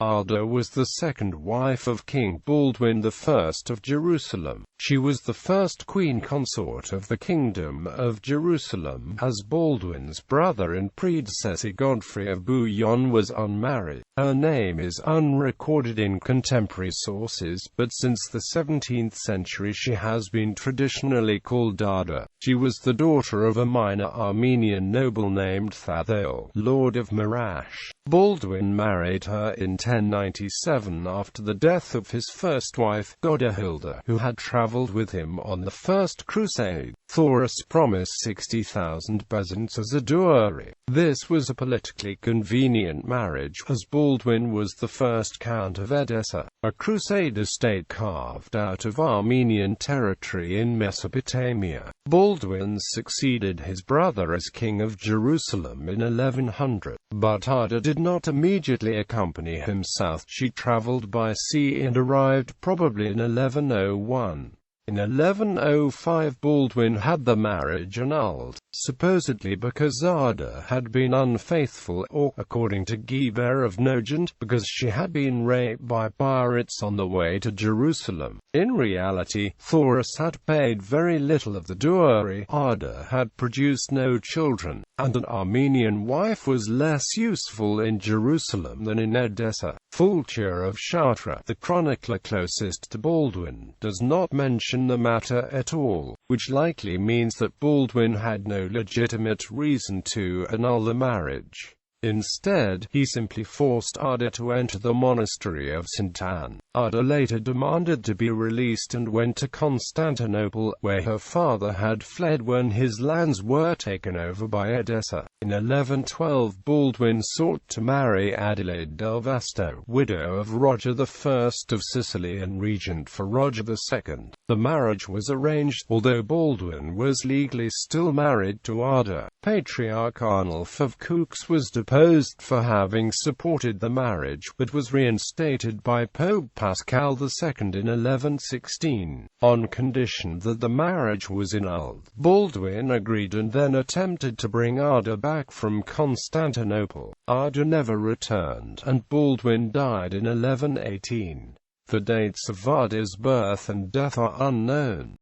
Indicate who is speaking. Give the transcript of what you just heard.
Speaker 1: Arda was the second wife of King Baldwin I of Jerusalem. She was the first queen consort of the Kingdom of Jerusalem, as Baldwin's brother and predecessor Godfrey of Bouillon was unmarried. Her name is unrecorded in contemporary sources, but since the 17th century she has been traditionally called Arda. She was the daughter of a minor Armenian noble named Thathoul, Lord of Marash. Baldwin married her in 1097 after the death of his first wife, Godfrey, who had travelled with him on the First Crusade. Thoris promised 60,000 peasants as a dowry. This was a politically convenient marriage, as Baldwin was the first Count of Edessa, a Crusader state carved out of Armenian territory in Mesopotamia. Baldwin succeeded his brother as King of Jerusalem in 1100, but Arda did not immediately accompany him south. She travelled by sea and arrived probably in 1101. In 1105 Baldwin had the marriage annulled, supposedly because Arda had been unfaithful, or, according to Guibert of Nogent, because she had been raped by pirates on the way to Jerusalem. In reality, Thoris had paid very little of the dowry, Arda had produced no children, and an Armenian wife was less useful in Jerusalem than in Edessa. Fulcher of Chartres, the chronicler closest to Baldwin, does not mention the matter at all, which likely means that Baldwin had no legitimate reason to annul the marriage. Instead, he simply forced Arda to enter the monastery of St. Anne. Arda later demanded to be released and went to Constantinople, where her father had fled when his lands were taken over by Edessa. In 1112 Baldwin sought to marry Adelaide del Vasto, widow of Roger I of Sicily and regent for Roger II. The marriage was arranged, although Baldwin was legally still married to Arda. Patriarch Arnulf of Coux was deposed for having supported the marriage, but was reinstated by Pope Pascal II in 1116, on condition that the marriage was annulled. Baldwin agreed and then attempted to bring Arda back from Constantinople. Arda never returned, and Baldwin died in 1118. The dates of Arda's birth and death are unknown.